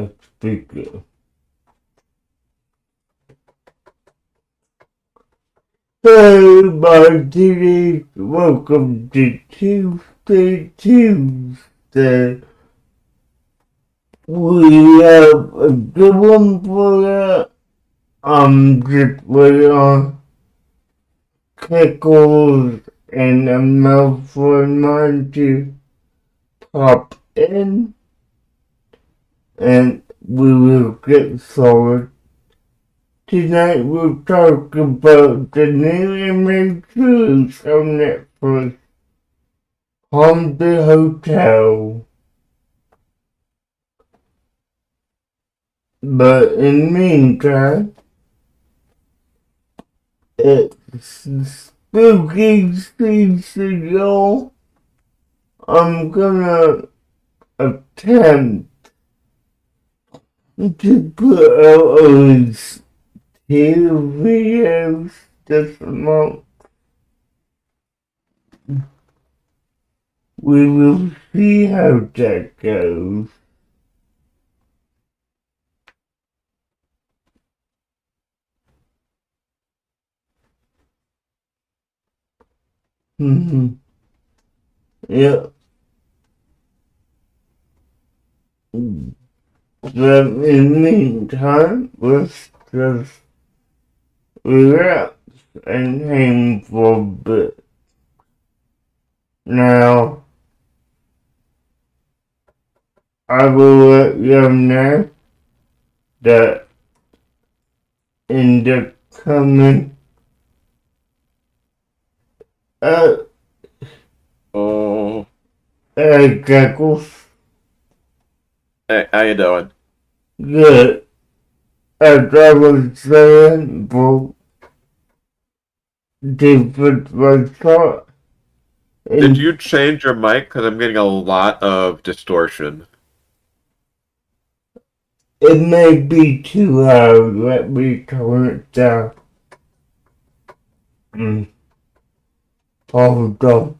a speaker. Hey, my dear, welcome to Toonsday Tuesday. We have a good one for you. I'm just waiting on Pickles and a mouth for mine to pop in, and we will get started. Tonight we'll talk about the new image series on Netflix, Haunted Hotel. But in the meantime, it's spooky season, y'all. I'm gonna attempt to put out at least 2 videos this month. We will see how that goes. Yeah. But in the meantime, let's just relax and hang for a bit. Now, I will let you know that in the coming uh, Oh, Geckos, hey, how you doing? good, as I was saying, for different website, Did and you change your mic? Because I'm getting a lot of distortion. it may be too loud. Let me turn it down. Mm, hold on.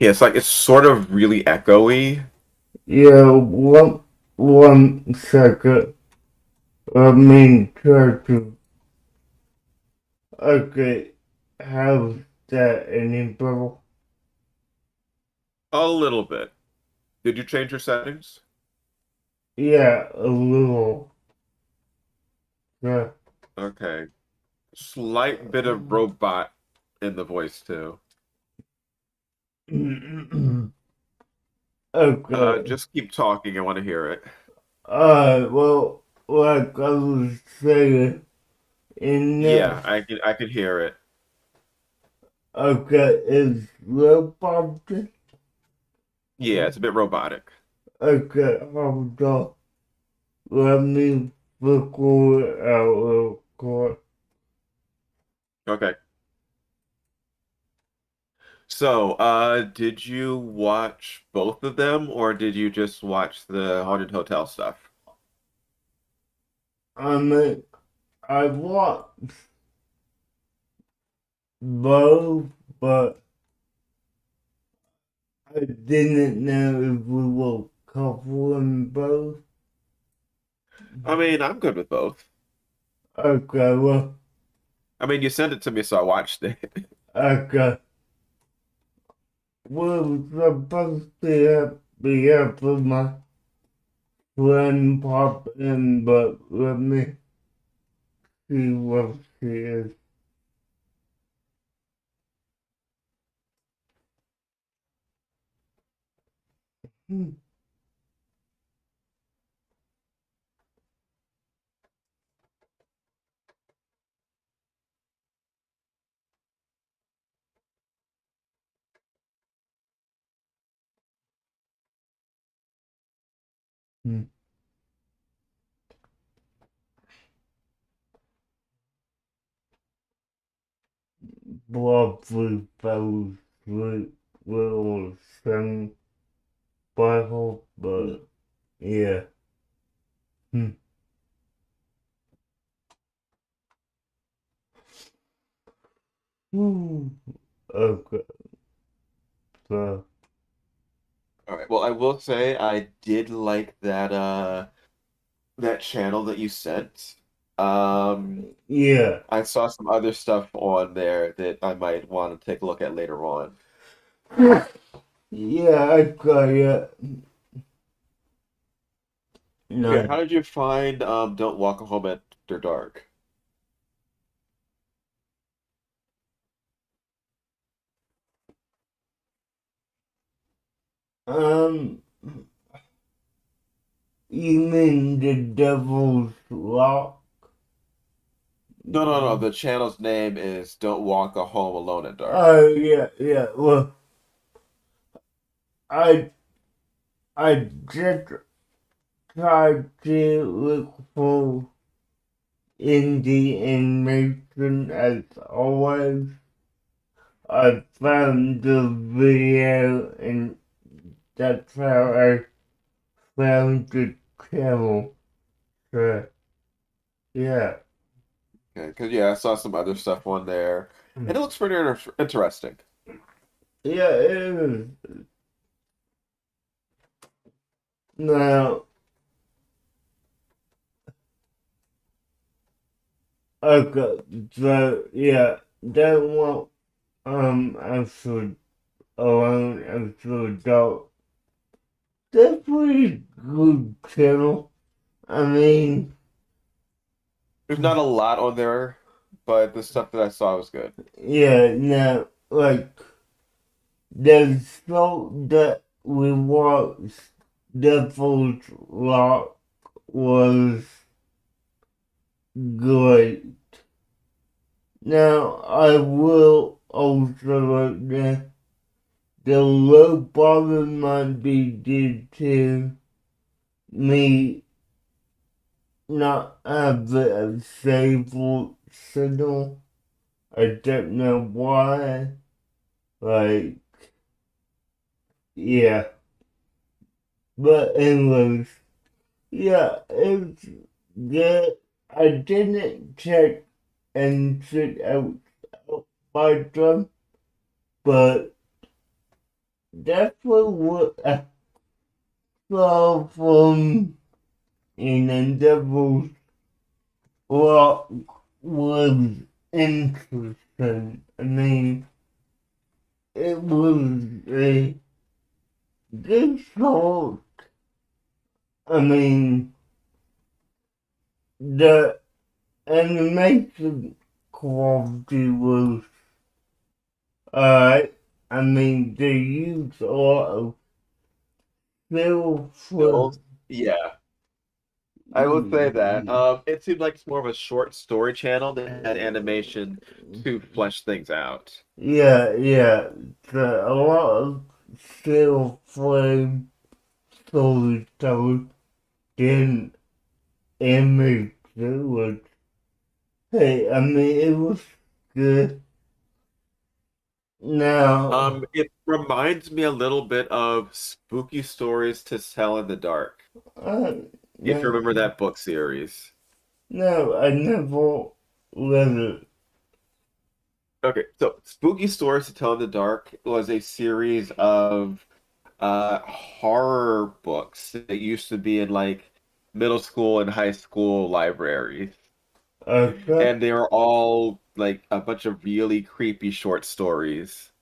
Yeah, it's sort of really echoey. Yeah, one second. Let me try to. Okay, how's that any better? A little bit. Did you change your settings? Yeah, a little. Yeah. Okay. Slight bit of robot in the voice too. Okay. Just keep talking. I want to hear it. Well, like I was saying, in Yeah, that, I can hear it. okay, is robotic. Yeah, it's a bit robotic. Okay, hold on. Let me figure it out real quick. Okay. So, did you watch both of them, or did you just watch the Haunted Hotel stuff? I mean, I watched both, but I didn't know if we were covering both. I mean, I'm good with both. Okay, well, I mean, you sent it to me, so I watched it. okay. We're supposed to be helping my friend pop in, but let me see what she is. Probably fell asleep little sing Bible, but yeah. Hmm. Ooh. Okay, so, All right. Well, I will say I did like that channel that you sent. Um, yeah. I saw some other stuff on there that I might want to take a look at later on. Yeah, I got it. Okay, Nice. how did you find Don't Walk Home After Dark? Um, you mean the Devil's Rock? No, no, no. The channel's name is Don't Walk a Home Alone in Dark. Oh, yeah, yeah. Well, I I just tried to look for indie animation as always. I found the video and that's how I found the channel. So, yeah. Okay, because yeah, I saw some other stuff on there, and it looks pretty interesting. Yeah, it is. Now, okay, so, yeah, that one, episode alone, episode adult, that's pretty good channel. I mean, There's not a lot on there, but the stuff that I saw was good. yeah, now, like, the show that we watched, Devil's Rock, was good. Now, I will also like that the low bottom might be due to me not have a stable signal. I don't know why. Like, yeah. But anyways, yeah, it's good. I didn't check and check out my drum, but that's what I saw from an Endeavor what was interesting. I mean, it was a good short. I mean, the animation quality was alright. I mean, they used a lot of still for Build, yeah, I will say that. It seemed like it's more of a short story channel that had animation to flesh things out. yeah, yeah. A lot of still frame storytelling didn't image it was. Hey, I mean, it was good. Now, It reminds me a little bit of Spooky Stories to Tell in the Dark, uh, if you no, remember that book series. no, I never read it. Okay, so Spooky Stories to Tell in the Dark was a series of horror books that used to be in like middle school and high school libraries. Okay, And they were all like a bunch of really creepy short stories.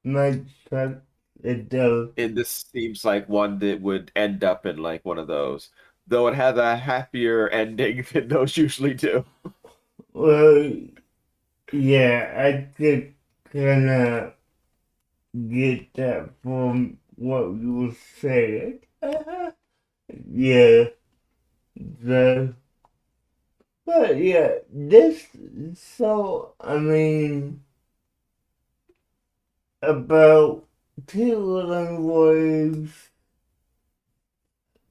makes sense. It does. And this seems like one that would end up in like one of those, though it has a happier ending than those usually do. Well, yeah, I could kind of get that from what you were saying. Yeah, the, but yeah, this, so, I mean, about two little boys,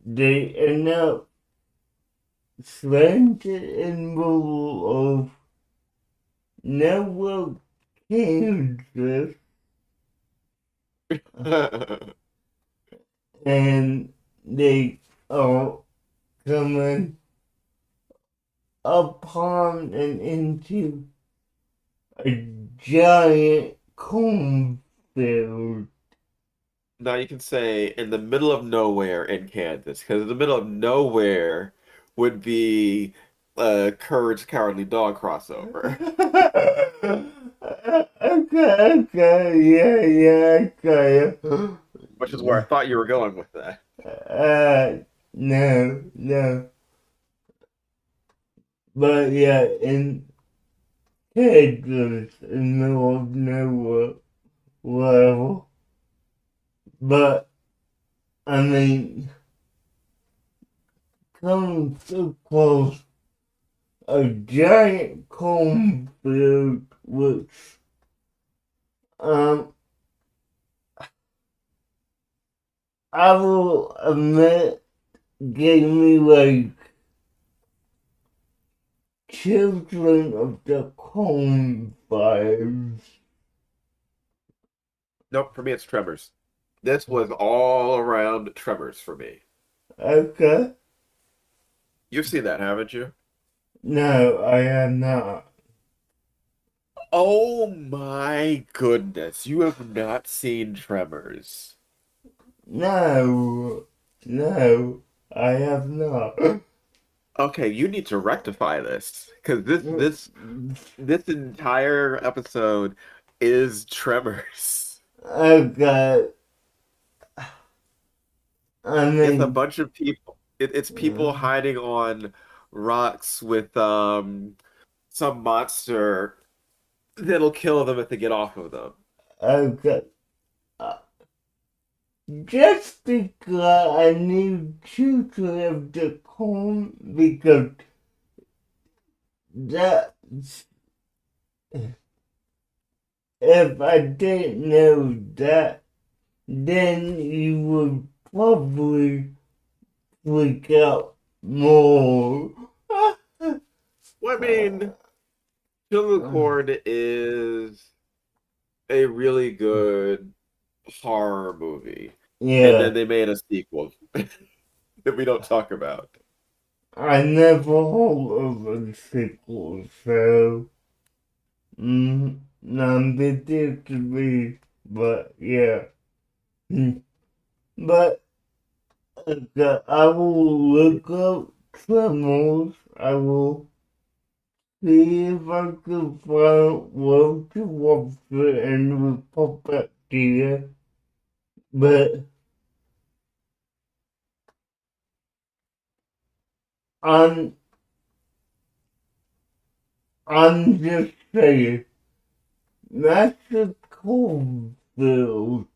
they end up stranded in the middle of nowhere, Kansas, and they are coming upon and into a giant cornfield. Now you can say in the middle of nowhere in Kansas, because in the middle of nowhere would be a Courage the Cowardly Dog crossover, Okay, yeah, okay. which is where I thought you were going with that. No. But yeah, in Kansas, in the middle of nowhere, whatever. But, I mean, coming so close, a giant cornfield, which, um, I will admit gave me like Children of the Corn vibes. Nope, for me it's Tremors. This was all around Tremors for me. Okay. You've seen that, haven't you? No, I am not. Oh my goodness, you have not seen Tremors. No, no, I have not. Okay, you need to rectify this because this entire episode is Tremors. Okay, I It's a mean, bunch of people. It's people hiding on rocks with some monster that'll kill them if they get off of them. okay. Uh, Just because I need Children of the Corn, because that's, if I didn't know that, then you would probably freak out more. Well, I mean, Children of the Corn is a really good horror movie, and Yeah, then they made a sequel that we don't talk about. I never heard of a sequel, so none to me, but yeah. But I will look up Tremors. I will see if I can find where to watch it and report back to you. But I'm I'm just saying, Master Coldfield,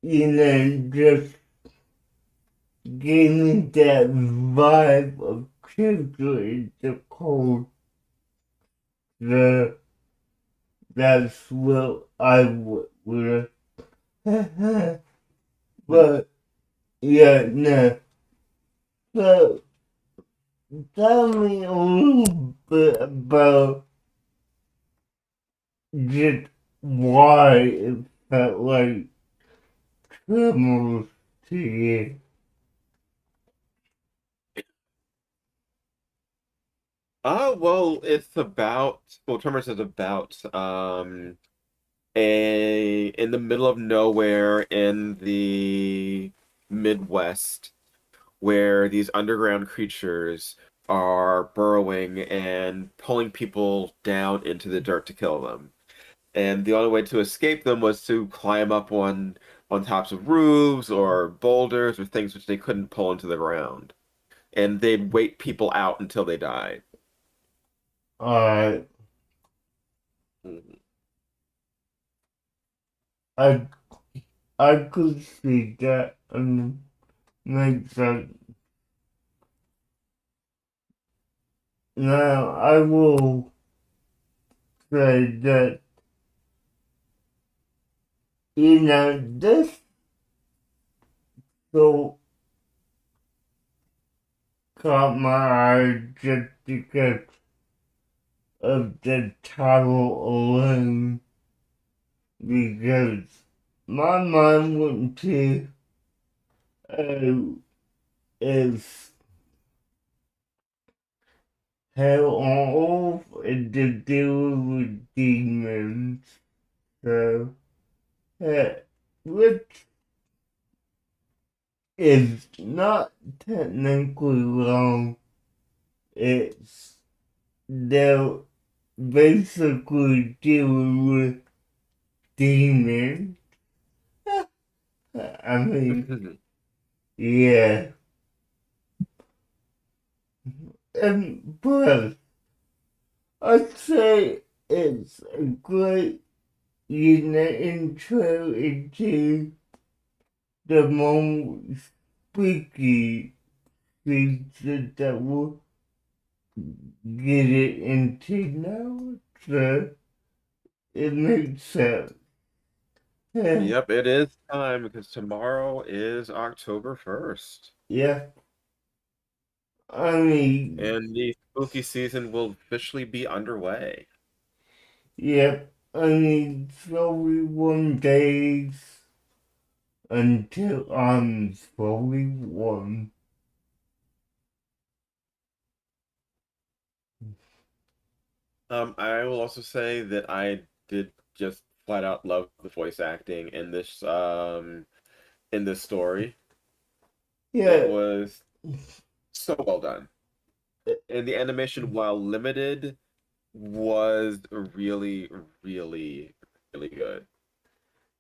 just gave me that vibe of children in the cold. The that's what I would. But yeah, no. So tell me a little bit about just why it felt like criminals to you. Well, it's about Tremors is about a in the middle of nowhere in the Midwest where these underground creatures are burrowing and pulling people down into the dirt to kill them. And the only way to escape them was to climb up on tops of roofs or boulders or things which they couldn't pull into the ground. And they'd wait people out until they died. I Mhm. I I could see that and make sense. Now I will say that this so caught my eye just because of the title alone, because my mind went to oh, is hell on earth and to deal with demons. So, uh, which is not technically wrong. It's they're basically dealing with demons. I mean, yeah. And plus, I'd say it's a great, intro into the most spooky feature that we'll get it into now. So it makes sense. Yeah, Yep, it is time because tomorrow is October 1st. yeah. I mean, And the spooky season will officially be underway. yeah. I mean, it's only 1 days until I'm 41. I will also say that I did just flat out love the voice acting in this story. It Yeah, was so well done. And the animation, while limited, was really, really, really good.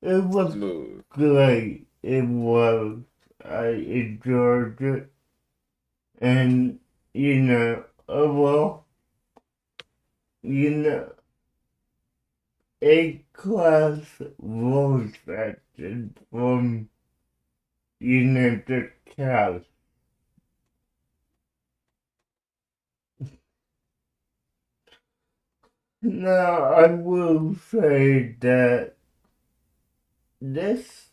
it was Smooth. great. It was. I enjoyed it. And, well, you know, A-class voice acting from, the cast. Now, I will say that this,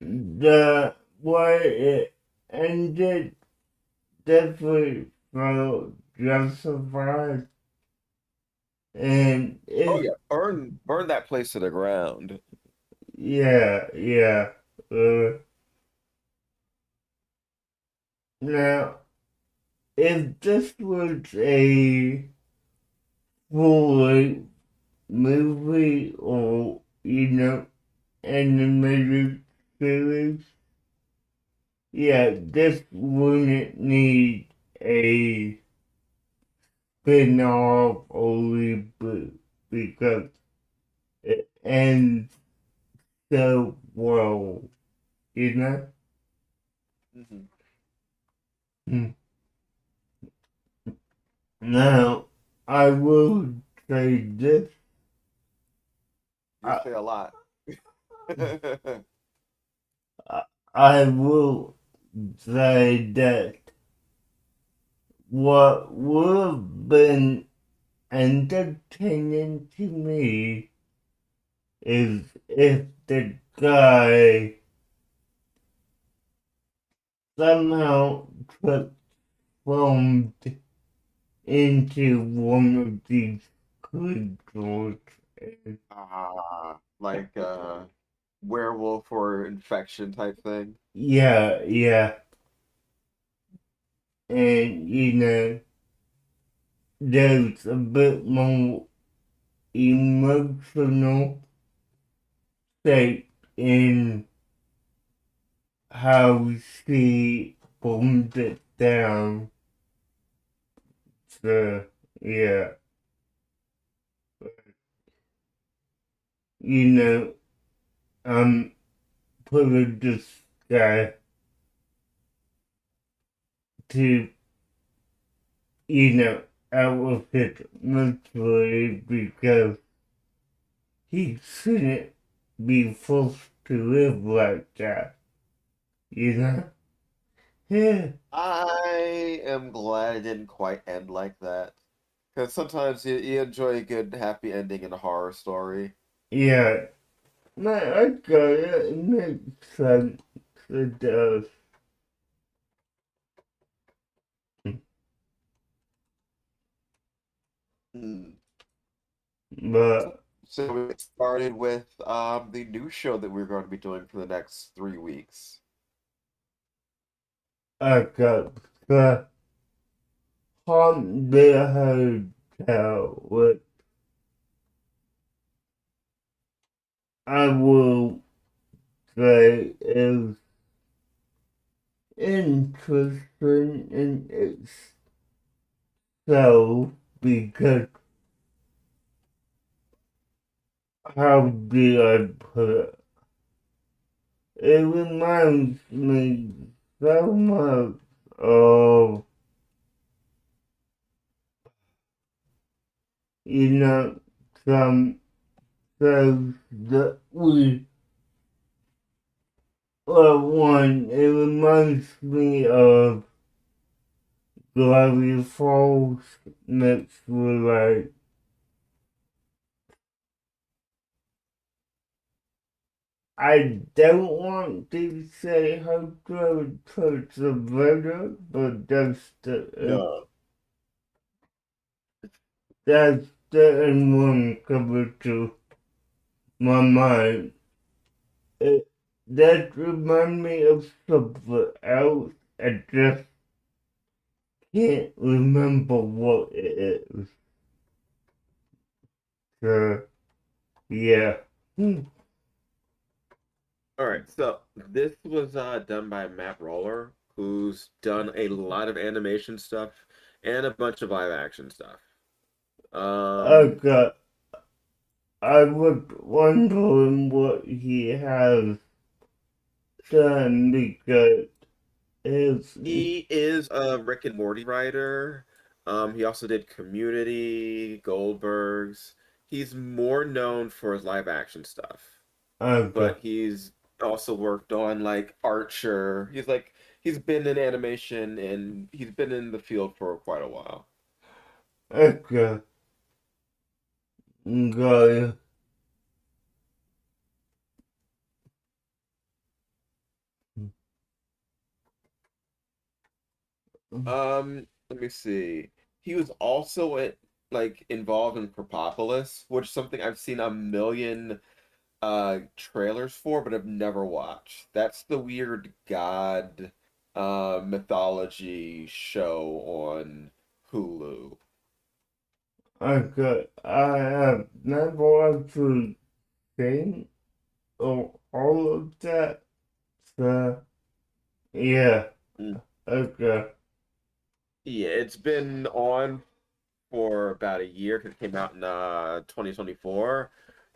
the way it ended definitely felt justified. And Oh it, yeah, burn that place to the ground. yeah, yeah. Uh, Now, if this was a full movie or, animated series, yeah, this wouldn't need a spin-off or reboot because it ends so well, you know? Mhm. Hmm. Now, I will say this. You I, say a lot. I, I will say that what would have been entertaining to me is if the guy somehow transformed into one of these creatures. And Like werewolf or infection type thing. yeah, yeah. And there's a bit more emotional stake in how she bummed it down. So yeah, you know, I'm putting this guy to, out of his misery because he shouldn't be forced to live like that, you know? Yeah, I am glad it didn't quite end like that. Because sometimes you enjoy a good happy ending in a horror story. yeah. No, I got it. It makes sense. It does. Hmm. But So we started with the new show that we're going to be doing for the next 3 weeks. I got the haunted hotel, which I will say is interesting in itself because how do I put it? It reminds me so much of, you know, some shows that we one. It reminds me of Gravity Falls mixed with like I don't want to say how to touch the better, but No. that's the one coming to my mind. It that remind me of something else. I just can't remember what it is. So yeah. Hmm. All right, so this was done by Matt Roller, who's done a lot of animation stuff and a bunch of live action stuff. Um, Okay. I was wondering what he has done because his he is a Rick and Morty writer. He also did Community, Goldbergs. He's more known for his live action stuff, okay. but he's also worked on like Archer. He's been in animation and he's been in the field for quite a while. Okay. Got Let me see. He was also like involved in Propopolis, which is something I've seen a million trailers for, but I've never watched. That's the weird god mythology show on Hulu. okay. I have never actually seen all of that. So yeah. Mm. Okay. Yeah, it's been on for about a year because it came out in 2024.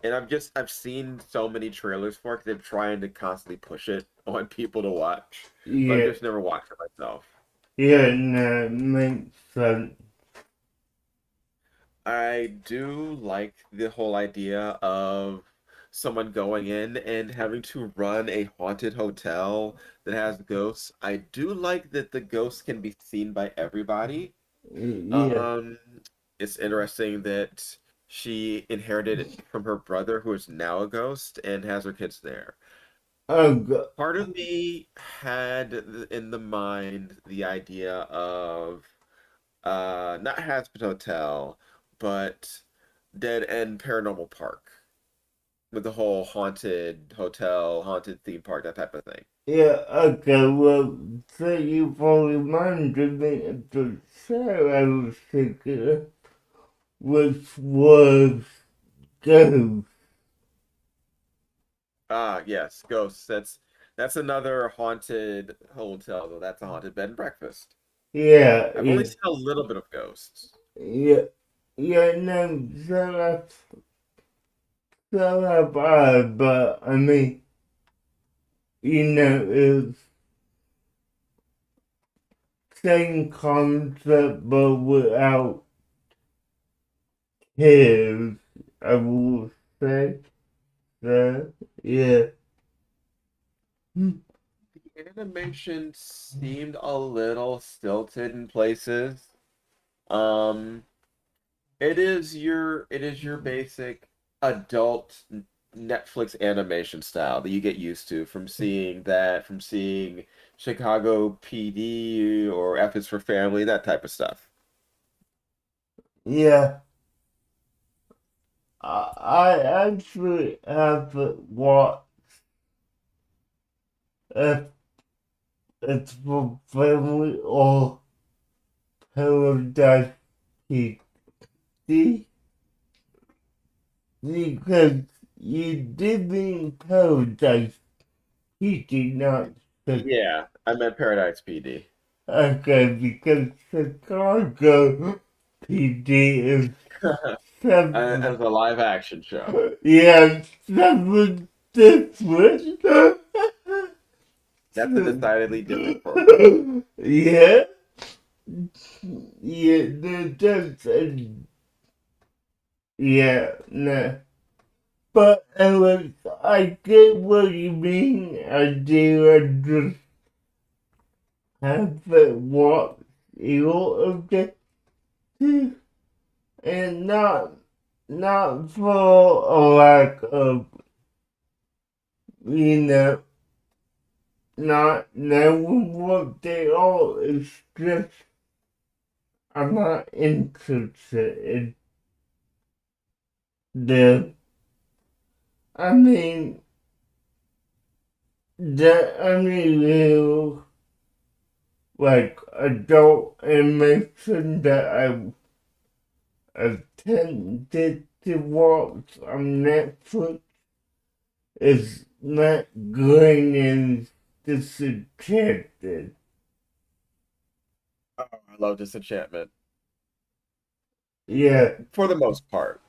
And I've seen so many trailers for it 'cause they're trying to constantly push it on people to watch, but I've Yeah. just never watched it myself. Yeah, no, makes sense. I do like the whole idea of someone going in and having to run a haunted hotel that has ghosts. I do like that the ghosts can be seen by everybody. Yeah. Um, it's interesting that she inherited it from her brother, who is now a ghost, and has her kids there. Okay. Part of me had in the mind the idea of not Hazbin Hotel, but Dead End Paranormal Park with the whole haunted hotel, haunted theme park, that type of thing. Yeah, okay, well, thank you for reminding me of the show I was thinking of, which was Ghost. Ah, yes, ghosts. That's another haunted hotel, though. That's a haunted bed and breakfast. Yeah, I've only yeah, seen a little bit of ghosts. yeah, yeah, no, so have I, but I mean, it's same concept, but without kids, I will say, so, yeah. Hmm. The animation seemed a little stilted in places. Um, it is your basic adult Netflix animation style that you get used to from seeing Chicago PD or F is for Family, that type of stuff. Yeah, I actually haven't watched if it's for family or paradise PC because you did in paradise PC, not the Yeah, I meant Paradise PD. okay because Chicago PD is seven. As a live action show. Yeah, seven different. That's a decidedly different program. Yeah, yeah, that's yeah, no. But anyways, I get what you mean. I do. I just haven't watched all of the two, and not for a lack of you know not knowing what they are. It's just I'm not interested in the. I mean, the only real like adult animation that I attempted to watch on Netflix is Matt Groening's Disenchanted. Oh, I love Disenchantment Yeah, for the most part.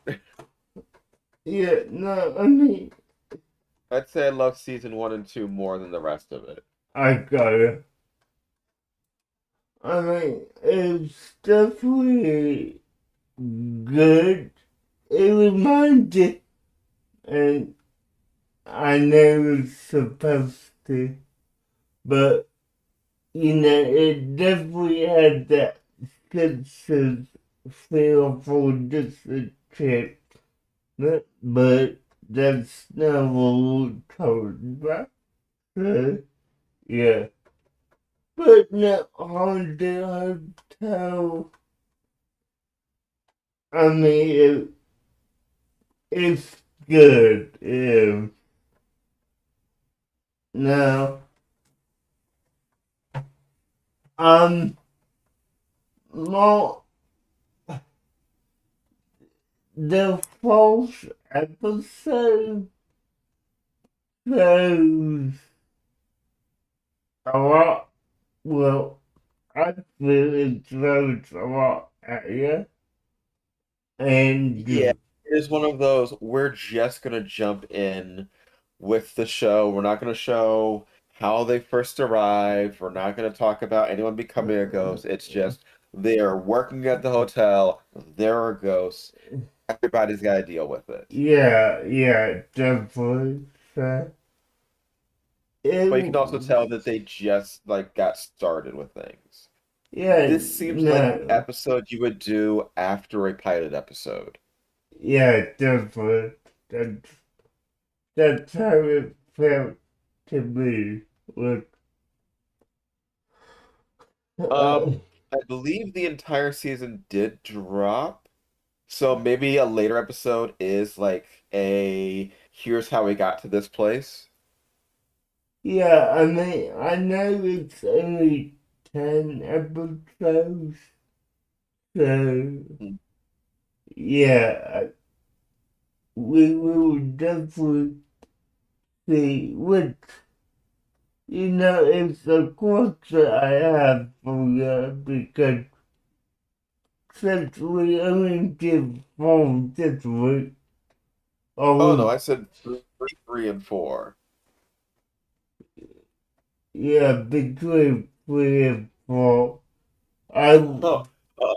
yeah, no, I mean, I'd say I love season one and two more than the rest of it. I got it. I mean, it's definitely good. It reminded, and I know it's supposed to, but you know, it definitely had that sense of feel for disenchantment, but that's not what we're talking about. So, yeah. But no, Haunted Hotel, I mean, it's good. Now, um, more, the false episode shows a lot. Well, I feel it throws a lot at you. Yeah, And it is one of those. We're just gonna jump in with the show. We're not gonna show how they first arrived. We're not gonna talk about anyone becoming a ghost. It's just they are working at the hotel. There are ghosts. Everybody's got to deal with it. yeah, yeah, definitely. So, it, But you can also tell that they just like got started with things. yeah, This seems like the no, episode you would do after a pilot episode. yeah, definitely. That's, that's how it felt to me. Look, uh, I believe the entire season did drop. So maybe a later episode is like a here's how we got to this place. yeah, I mean, I know it's only 10 episodes, so Hmm. yeah, we will definitely see which, it's a question I have for you because since we only did 4 this week, I Oh no, was, I said three and four. yeah, between 3 and 4, I, Oh, uh,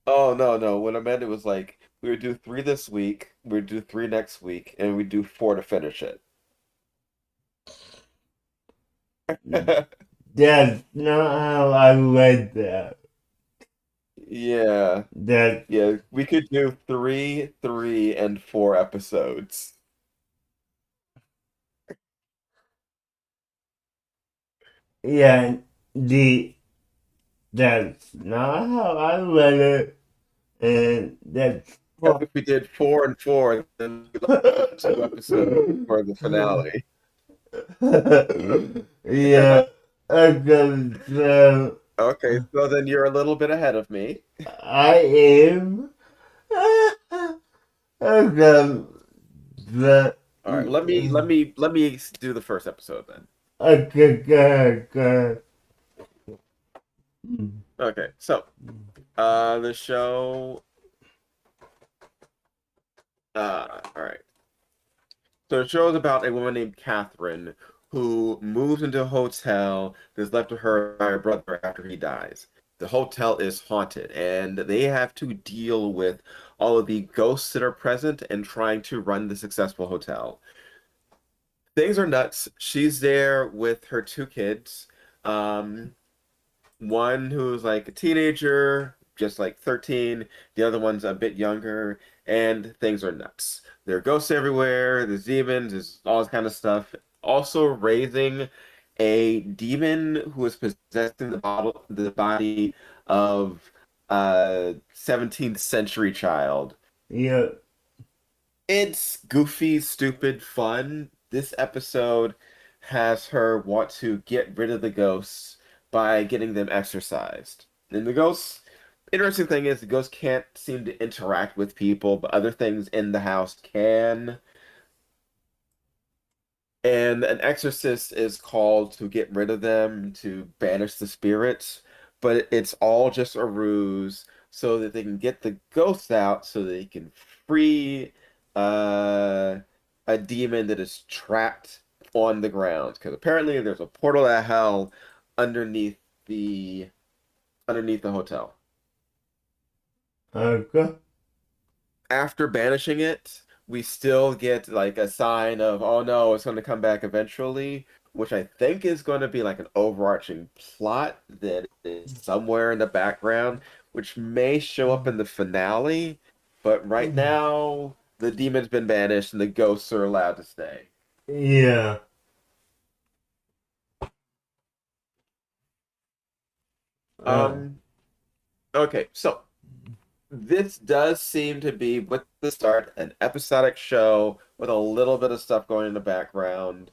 oh no, no. What I meant it was like we would do three this week, we would do three next week, and we do four to finish it. that's not how I read that. Yeah, That, yeah. We could do three, three, and four episodes. yeah, the, that's not how I read it, and that's As if we did four and four, then we left 2 episodes for the finale. yeah, okay, so. Okay, so then you're a little bit ahead of me. I am. Okay, the All right, let me do the first episode then. okay, good. Okay, so the show all right. So the show is about a woman named Catherine who moves into a hotel that's left to her by her brother after he dies. The hotel is haunted, and they have to deal with all of the ghosts that are present and trying to run the successful hotel. Things are nuts. She's there with her two kids. Um, One who's like a teenager, just like 13, the other one's a bit younger, and things are nuts. There are ghosts everywhere, there's demons, there's all this kind of stuff. Also raising a demon who is possessing the body of a 17th century child. Yeah, It's goofy, stupid, fun. This episode has her want to get rid of the ghosts by getting them exorcised. And the ghosts, interesting thing is the ghosts can't seem to interact with people, but other things in the house can. And an exorcist is called to get rid of them, to banish the spirits, but it's all just a ruse so that they can get the ghosts out so they can free uh, a demon that is trapped on the ground. Because apparently there's a portal to hell underneath the underneath the hotel. okay. After banishing it, we still get like a sign of, oh no, it's going to come back eventually, which I think is going to be like an overarching plot that is somewhere in the background, which may show up in the finale. But right now, the demon's been banished and the ghosts are allowed to stay. Yeah, uh, Um, okay, so this does seem to be, with the start, an episodic show with a little bit of stuff going in the background.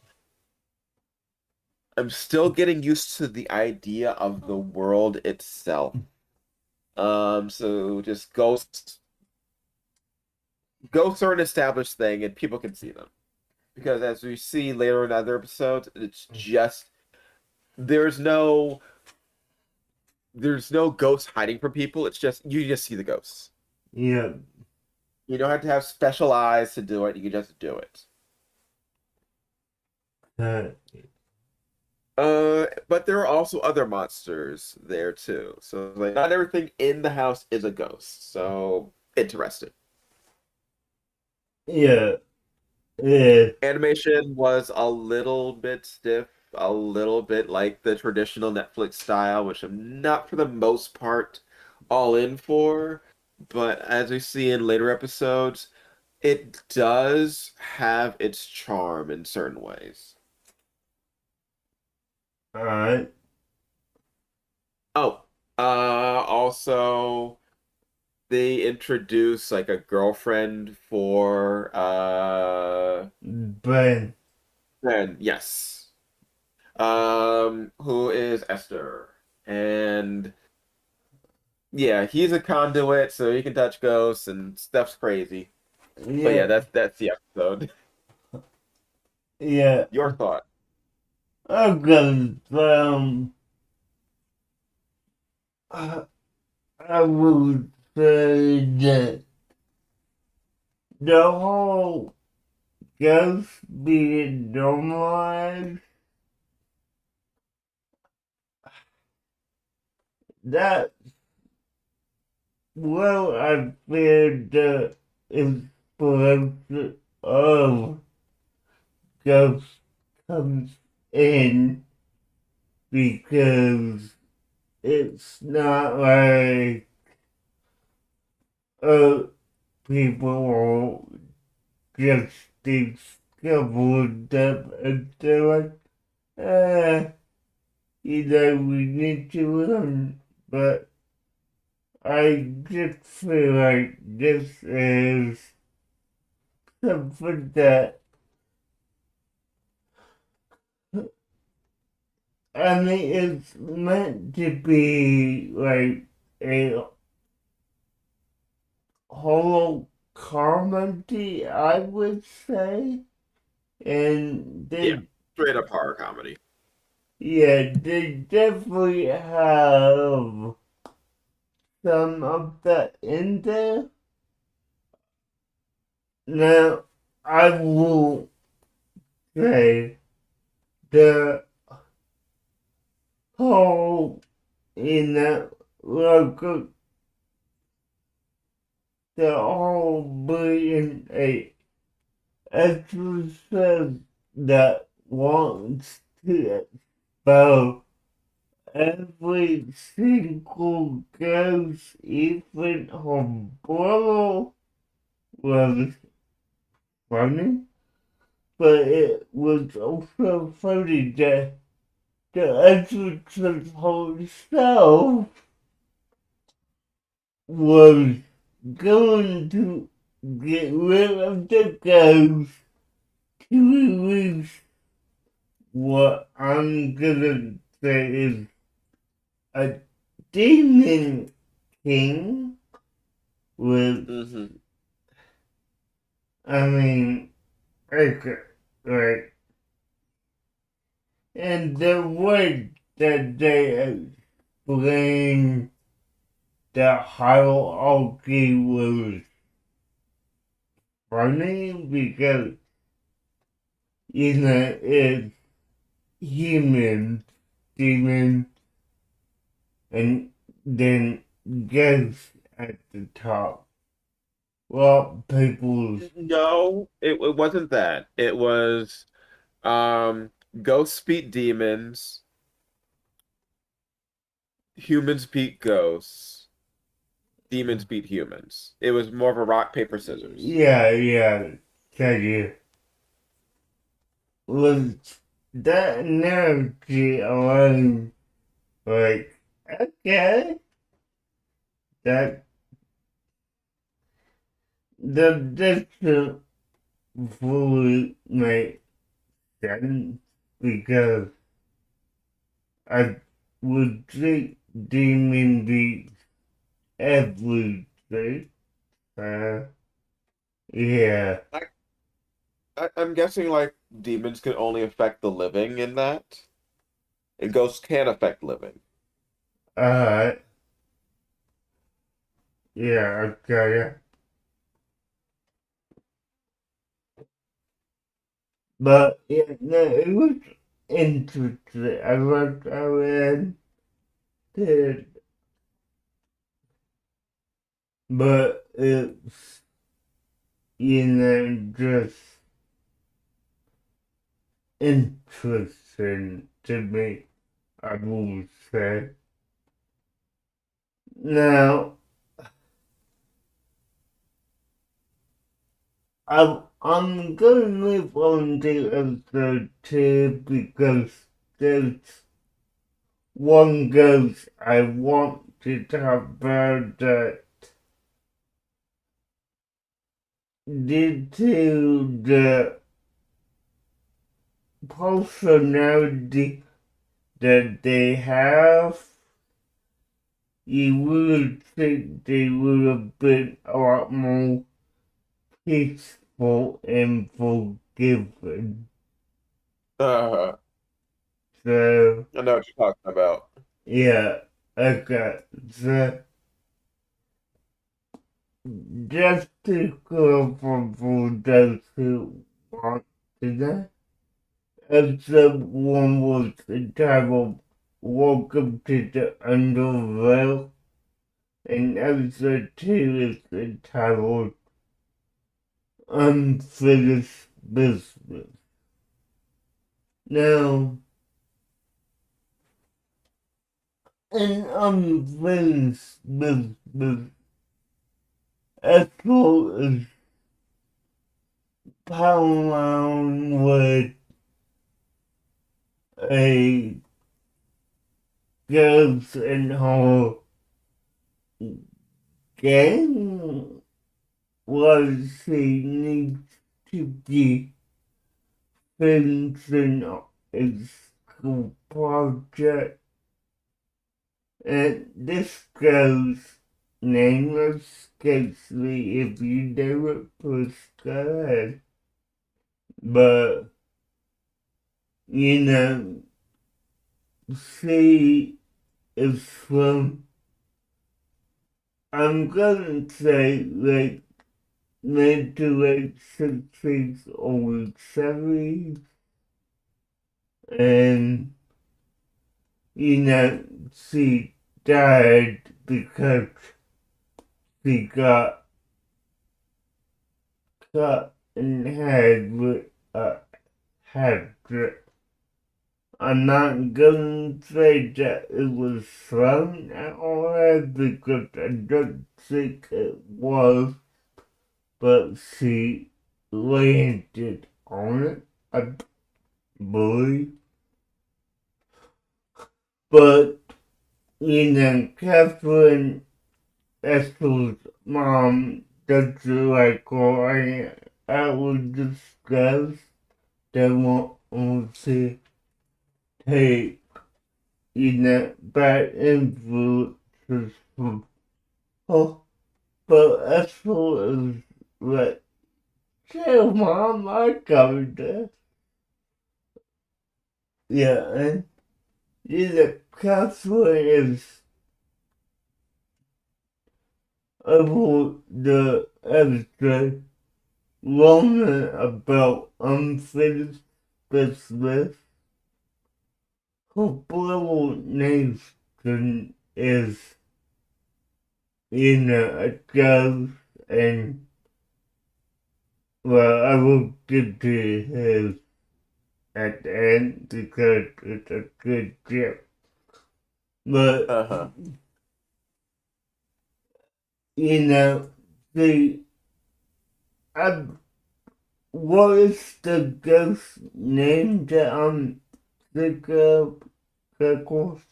I'm still getting used to the idea of the world itself. So just ghosts are an established thing and people can see them. Because as we see later in other episodes, it's just there's no there's no ghosts hiding from people. It's just you just see the ghosts. yeah, You don't have to have special eyes to do it. You can just do it. uh, But there are also other monsters there too. So like not everything in the house is a ghost. So interesting. yeah, yeah, Animation was a little bit stiff, a little bit like the traditional Netflix style, which I'm not for the most part all in for. But as we see in later episodes, it does have its charm in certain ways. alright. Oh, also they introduce like a girlfriend for Ben, Ben, yes. Who is Esther. And yeah, he's a conduit, so he can touch ghosts and stuff's crazy. But yeah, yeah, that's the episode. yeah. Your thought. Okay, I, I would say that the whole ghost being normalized, that well, I feel the influence of ghost comes in because it's not like uh people will just discover them and they're like, ah, we need to learn. But I just feel like this is something that I mean, it's meant to be like a horror comedy, I would say. And Yeah, they, straight up horror comedy. yeah, they definitely have some of that in there. Now, I will say the whole, like, the whole being a exorcist that wants to expel every single ghost, even her brother, was funny, but it was also funny that the exorcist herself was going to get rid of the ghost to release what I'm gonna say is a demon king with, Hmm. I mean, okay, right. And the way that they explain the hierarchy was funny because, it's human, demon, and then ghosts at the top. Well, people's, No, it wasn't that. It was um ghosts beat demons, humans beat ghosts, demons beat humans. It was more of a rock, paper, scissors. yeah, tell you, was that energy alone, like, okay, that, that doesn't fully make sense because I would think demon beats everything. Uh, yeah. I, I'm guessing like demons can only affect the living in that, and ghosts can affect living. Alright. Yeah, okay. But yeah, no, it was interesting. I liked how it ended, but it's, just interesting to me, I will say. Now, I'm gonna move on to episode two because there's one ghost I want to talk about that due to the personality that they have, you would think they would have been a lot more peaceful and forgiving. Uh, So, I know what you're talking about. yeah, okay. So, just to clarify for those who want to know, episode one was entitled Welcome to the Underworld, and episode two is entitled Unfinished Business. Now, in unfinished business, Echo is powering with a ghost in her gang what she needs to be finishing is school project, and this girl's name escapes me if you know it, please go ahead. But, you know, she is from, I'm gonna say, like, mid to late 60s or 70s, and, you know, she died because she got cut in the head with a hatchet. I'm not gonna say that it was thrown at her because I don't think it was, but she landed on it, I believe. But, you know, Catherine Esther's mom doesn't like her. I would discuss they want to take, you know, bad influences from her. But Esther is like, chill, mom, I covered this. Yeah, and you know, Catherine is able the editor learning about unfinished business. Her brother Nathan is, you know, a ghost, and well, I will get to his at the end because it's a good joke. But, Uh-huh. you know, the I, what is the ghost name that I'm thinking of, Pickles?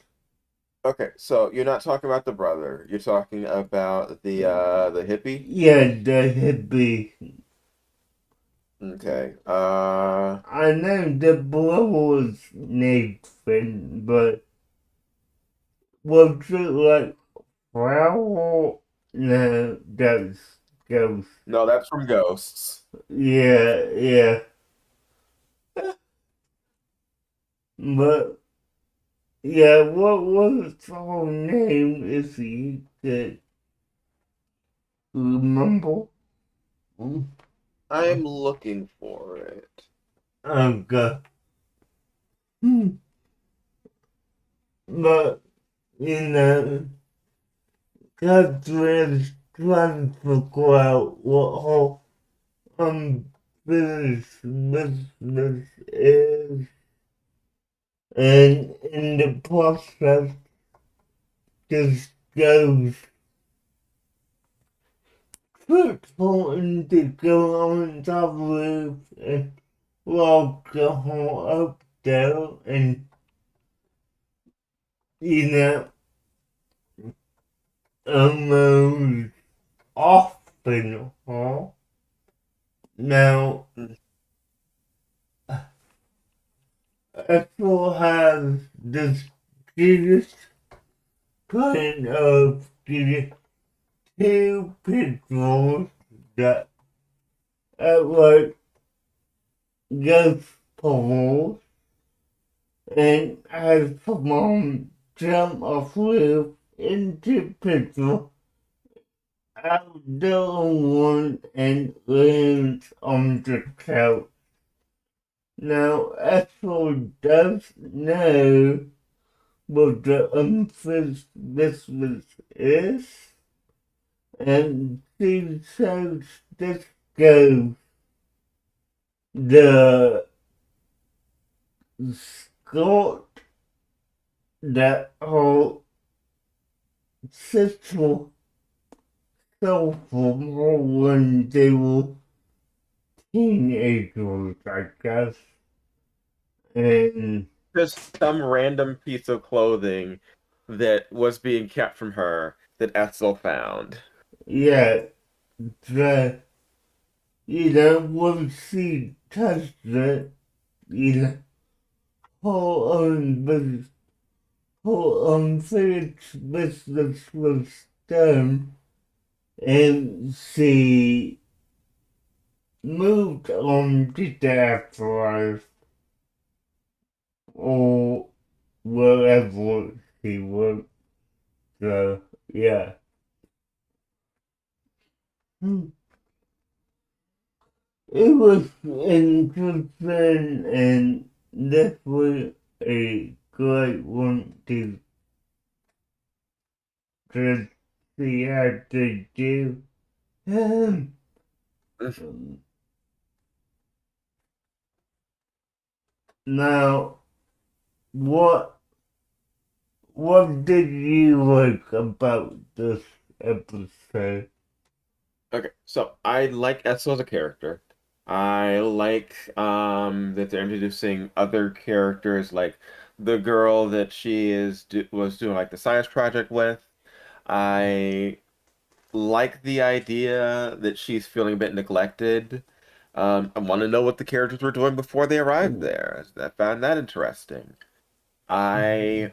Okay, so you're not talking about the brother. You're talking about the hippie? Yeah, the hippie. Okay. I know the brother was Nathan, but was it like Flower? No, that's ghost. No, that's from Ghosts. Yeah, yeah. But yeah, what was his whole name if you could remember? I'm looking for it. Oh god. Hmm. But you know, Catherine's trying to figure out what her unfinished business is, and in the process, just goes football to go on top of and walk the whole up there, and you know, almost often, huh? Now, Mm. Apple has this serious kind of getting two pitfalls that are like ghost poles and has mom jump off roof into pitfall out the one and lands on the couch. Now, Apple does know what the unfinished business is, and she shows this goes the Scott that her sister stole from her when they were teenagers, I guess. And Just some random piece of clothing that was being kept from her that Ethel found. yeah, the, you know, when she touched it, you know, whole whole unfinished business was done, and she moved on to the afterlife or wherever she worked. So yeah. Hmm. It was interesting and definitely a great one to see how to do. Um, Now, what what did you like about this episode? Okay, so I like Esso as a character. I like that they're introducing other characters like the girl that she was doing like the science project with. I like the idea that she's feeling a bit neglected. I want to know what the characters were doing before they arrived there. I found that interesting. I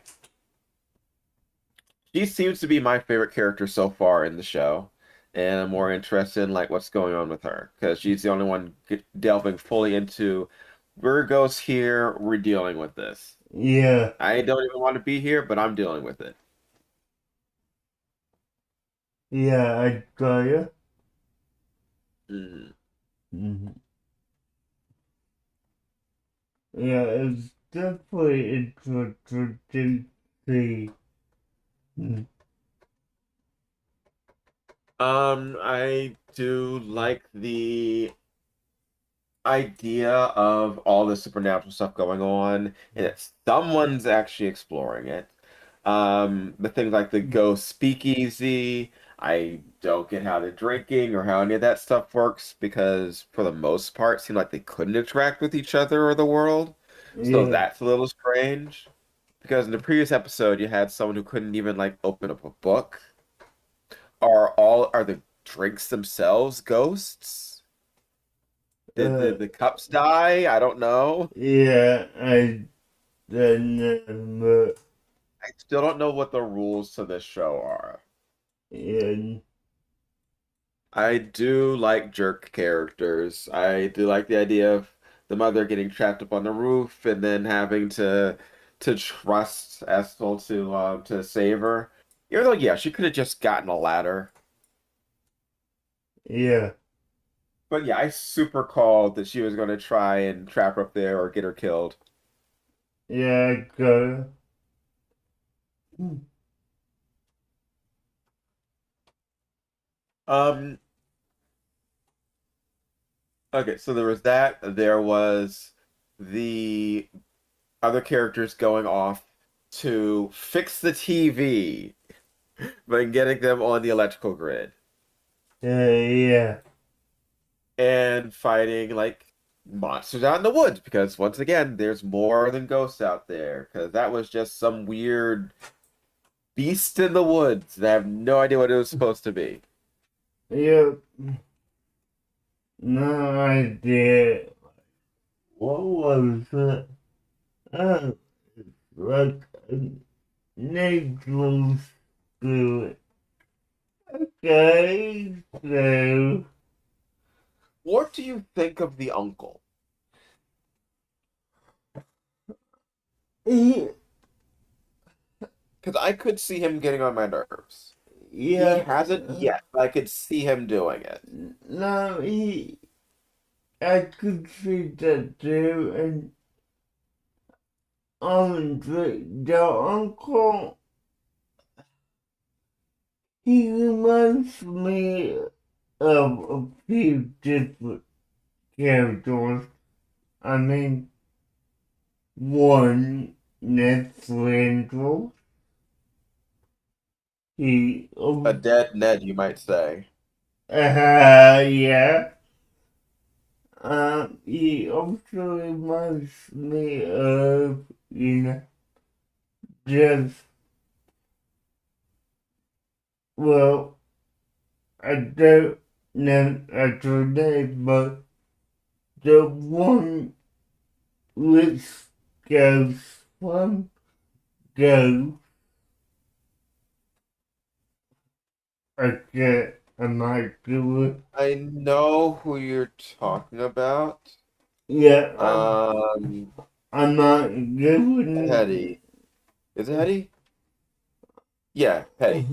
She seems to be my favorite character so far in the show, and I'm more interested in like what's going on with her because she's the only one delving fully into we're ghosts here, we're dealing with this. Yeah, I don't even want to be here, but I'm dealing with it. yeah, I got you. Mhm. Mhm. Yeah, it's definitely interesting to see. Mhm. I do like the idea of all the supernatural stuff going on, and that someone's actually exploring it. The things like the ghost speakeasy, I don't get how the drinking or how any of that stuff works because for the most part, it seemed like they couldn't interact with each other or the world. So Yeah, that's a little strange. Because in the previous episode, you had someone who couldn't even like open up a book. Are the drinks themselves ghosts? Did uh, the cups die? I don't know. yeah, I don't know, I still don't know what the rules to this show are. but yeah, I do like jerk characters. I do like the idea of the mother getting trapped up on the roof and then having to trust Ethel to save her. Even though, yeah, she could have just gotten a ladder. yeah, But yeah, I super called that she was going to try and trap her up there or get her killed. yeah, I got it. Um, okay, so there was that. There was the other characters going off to fix the TV by getting them on the electrical grid Yeah, and fighting like monsters out in the woods because once again, there's more than ghosts out there because that was just some weird beast in the woods that I have no idea what it was supposed to be. yeah, no idea. What was it? Oh, like a natural spirit. Okay, so What do you think of the uncle? he, Because I could see him getting on my nerves. He yeah, hasn't yet, but I could see him doing it. no, I could see that too, and the uncle, he reminds me of a few different characters. I mean, one, Ned Flanders, he, A dead Ned, you might say. yeah, he also reminds me of, just, well, I don't know actual name, but the one rich ghost from Ghost. Okay, am I doing? I know who you're talking about. Yeah, Um, I'm not doing. Hetty. Is it Hetty? Yeah, Hetty.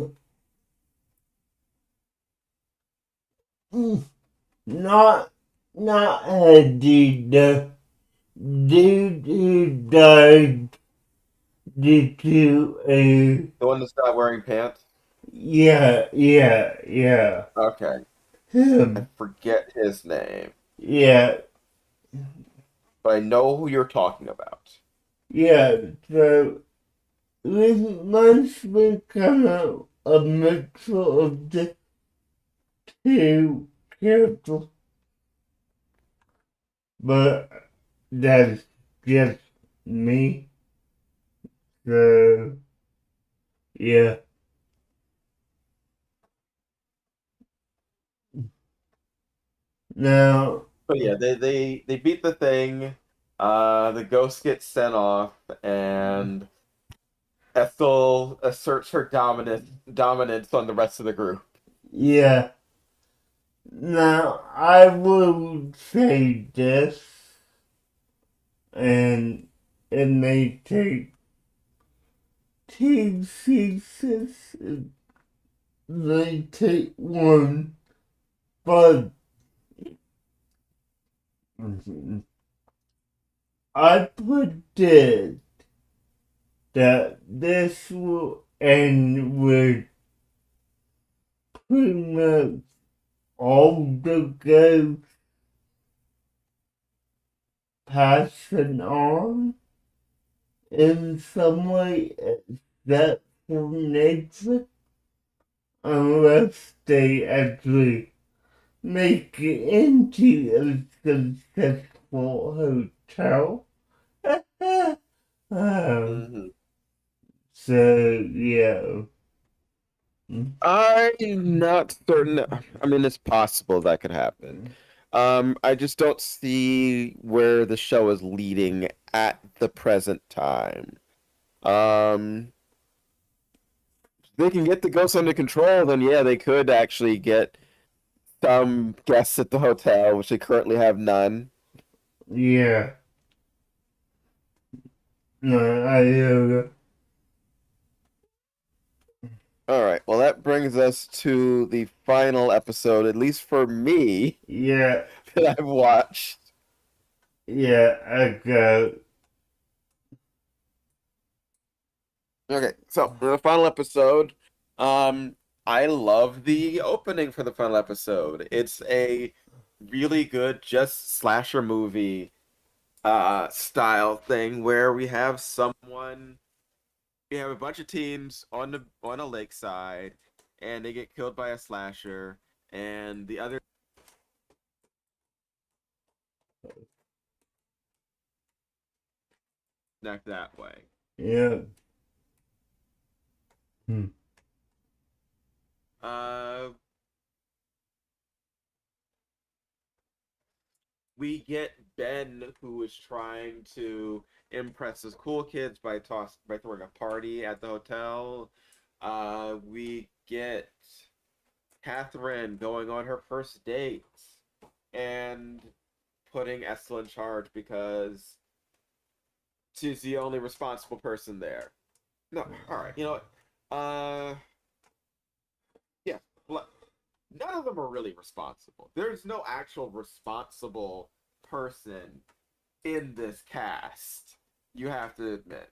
Not, not Eddie, the dude who died due to a. The one that's not wearing pants? Yeah. Okay. I Him. forget his name, Yeah, but I know who you're talking about. yeah. So this must be kind of a mix of the two characters, but that's just me. So yeah. Now, But yeah, they beat the thing. The ghost gets sent off, and Ethel asserts her dominance on the rest of the group. yeah. Now I will say this, and it may take two seasons. They take one, but I predict that this will end with pretty much all the ghosts passing on in some way, except for nature, unless they actually make it into a successful hotel. um, Hmm. so, yeah. I'm not certain. I mean, it's possible that could happen. I just don't see where the show is leading at the present time. Um, if they can get the ghosts under control, then yeah, they could actually get some guests at the hotel, which they currently have none. Yeah. No, All right, well, that brings us to the final episode, at least for me, yeah, that I've watched. yeah, I got, Okay, so the final episode, um, I love the opening for the final episode. It's a really good just slasher movie style thing where we have a bunch of teams on a lakeside and they get killed by a slasher and the other act that way. yeah. Hmm. Uh we get Ben, who is trying to impress his cool kids by throwing a party at the hotel. We get Catherine going on her first date and putting Estelle in charge because she's the only responsible person there. No, all right, you know what? Yeah, none of them are really responsible. There's no actual responsible person in this cast, you have to admit.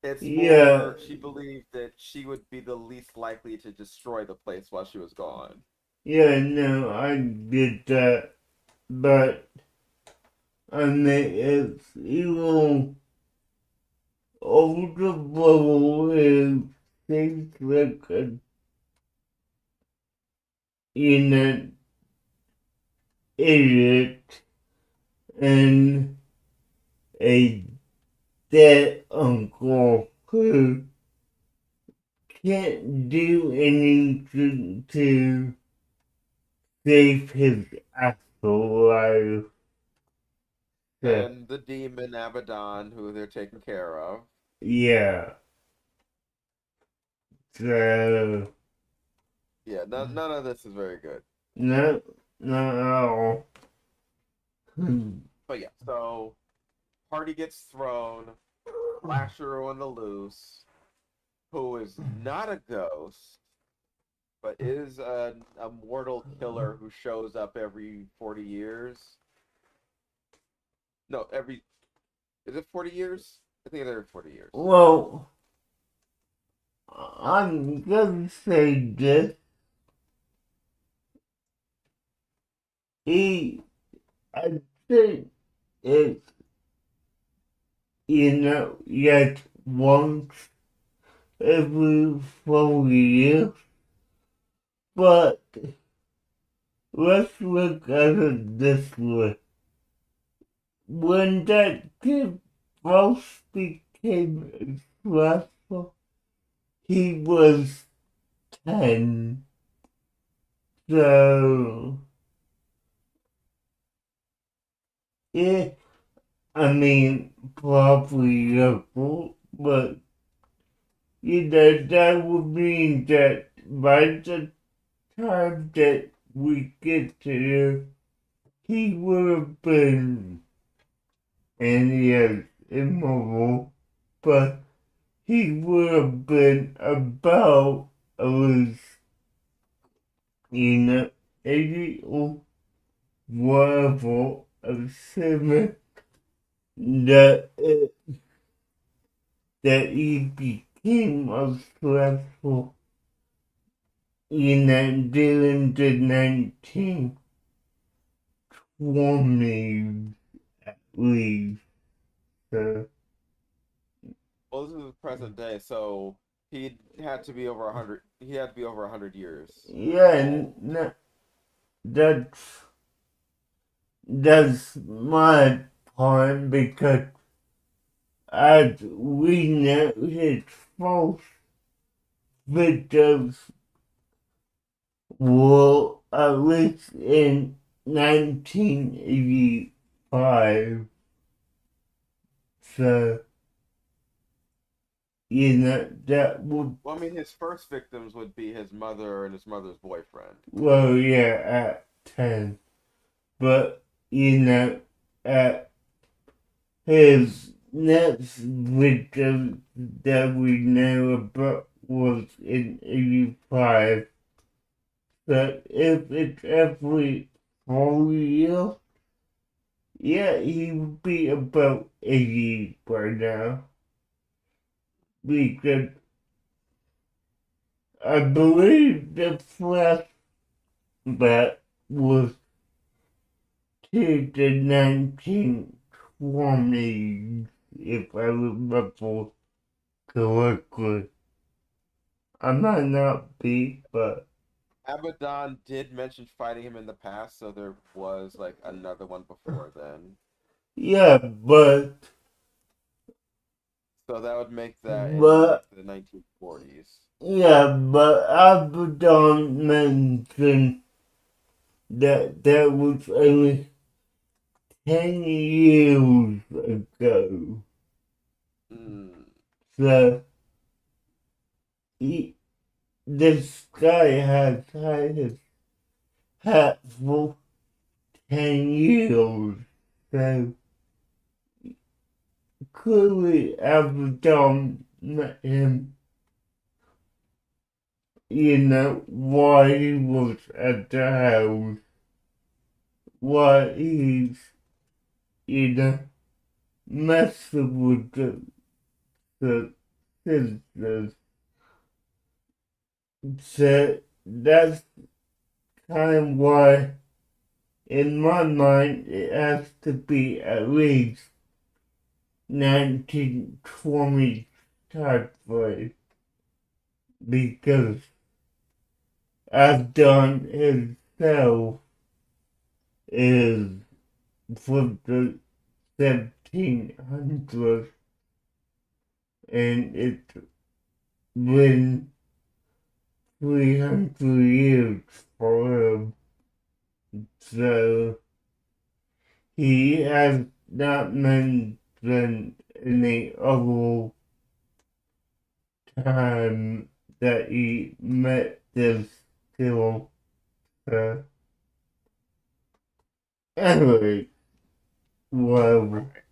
It's Yeah, more she believed that she would be the least likely to destroy the place while she was gone. yeah, no, I get that, but I mean, it's even older brother who seems like a, an idiot and a dead uncle who can't do anything to save his afterlife. So, and the demon Abaddon, who they're taking care of. yeah. So, Yeah, none of this is very good. no, not at all. But yeah, so party gets thrown, Lasher on the loose, who is not a ghost, but is a mortal killer who shows up every 40 years. No, every is it 40 years? I think it's every 40 years. Well, I'm gonna say this. He, I think it's, yet once every 4 years, but let's look at it this way. When that kid first became successful, he was 10. So, yeah, I mean, probably local, but that would mean that by the time that we get there, he would have been, and he is immoral, but he would have been about at least, 80 or whatever, assuming that that he became a successful, during the 1920s at least. So, Well, this is present day, so he had to be over 100. He had to be over 100 years yeah, old. that's my point because as we know his false victims were at least in 1985. So, that would, Well, I mean, his first victims would be his mother and his mother's boyfriend. well, yeah, at 10. But, at his next victim that we know about was in 85. So if it's every 4 years, yeah, he would be about 80 by now. Because I believe the flashback was to the 1920s, if I remember correctly. I might not be, but Abaddon did mention fighting him in the past, so there was like another one before then. yeah, So that would make that in like but the 1940s. but Abaddon mentioned that that was only 10 years ago. Mm. So he, this guy has had his hat for 10 years. So clearly Abaddon met him, while he was at the house, while he's, you know, messing with the sisters. So that's kind of why, in my mind, it has to be at least 1920 type way because I've done himself is from the 1700s and it's been 300 years for him. So he has not mention any other time that he met this skill. So, anyway, well, Right.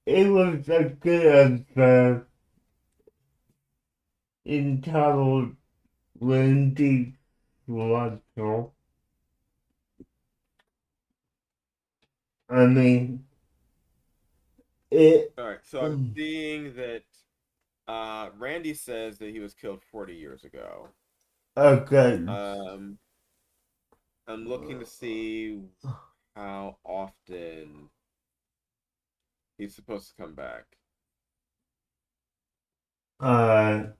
it was a good episode entitled Wendy Russell. I mean, it, All right. So I'm seeing that Randy says that he was killed 40 years ago. okay, Um, I'm looking to see how often he's supposed to come back. uh,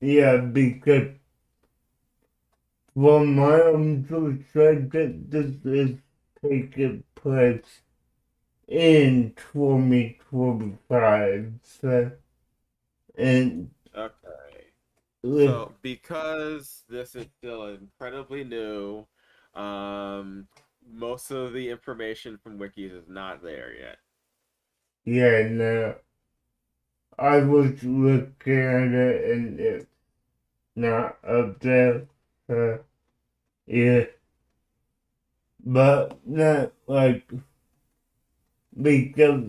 yeah, because from my understanding, this is taking place in 2025, so, and Okay. with, So because this is still incredibly new, most of the information from wikis is not there yet. yeah, no, I was looking at it and it's not up there, so, yeah, but not like, because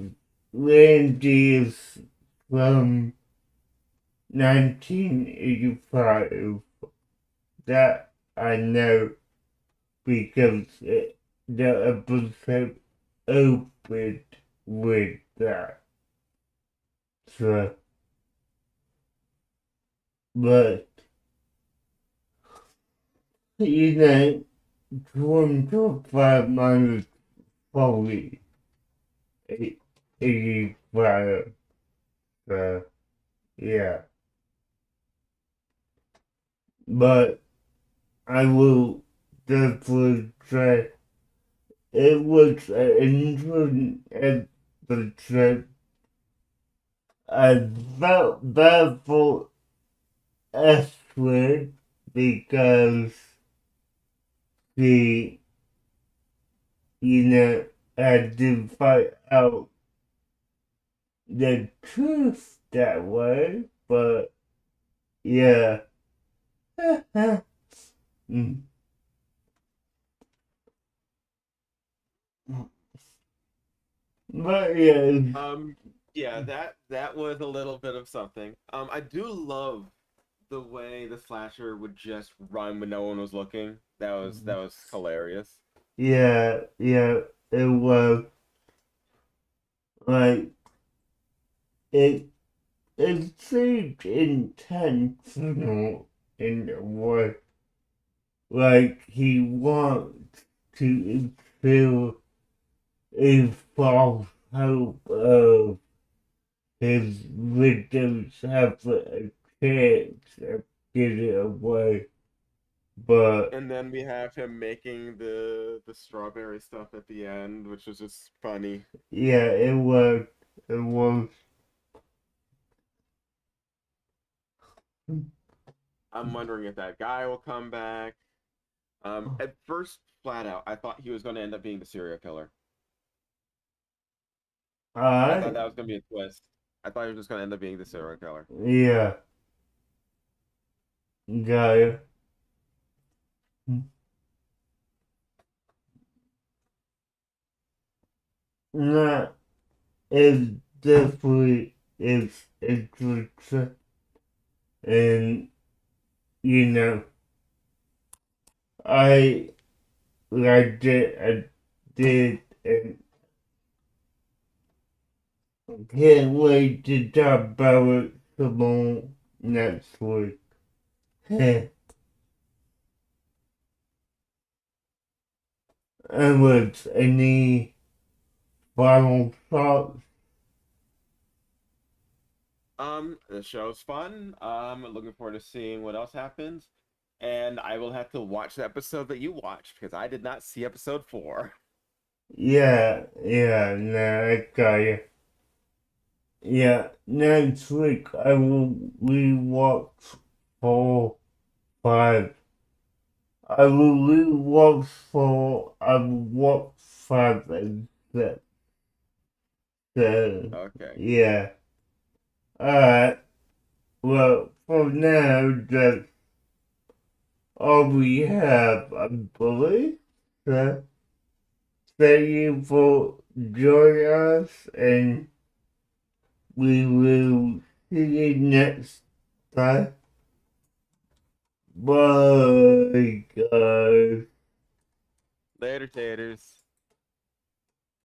Randy is from 1985, that I know because the episode opened with that. So, but you know, 25 minus 40, 85. So, yeah. But I will definitely say it was an interesting episode. I felt bad for Esther because she, had to find out the truth that way. But yeah. Mm. But yeah, Um, yeah, that was a little bit of something. I do love the way the slasher would just run when no one was looking. That was hilarious. yeah, it was like it it seemed intentional in a way. Like he wants to instill a false hope of his victims have a chance of getting away. But And then we have him making the strawberry stuff at the end, which was just funny. yeah, it was I'm wondering if that guy will come back. At first, flat out, I thought he was going to end up being the serial killer. I thought alright. that was going to be a twist. I thought he was just going to end up being the serial killer. Yeah, got it. Nah, it definitely is interesting. And, you know, I liked it, I did, and can't wait to talk about it some more next week. And with any final thoughts, The show's fun. Looking forward to seeing what else happens. And I will have to watch the episode that you watched because I did not see episode 4. yeah, nah, I got you. Yeah, next week I will rewatch 4, 5. I will rewatch for I will watch 5 and 6. So Okay. yeah. Alright. Well for now that's all we have, I believe. So thank you for joining us and we will see you next time. Bye guys. Later, taters.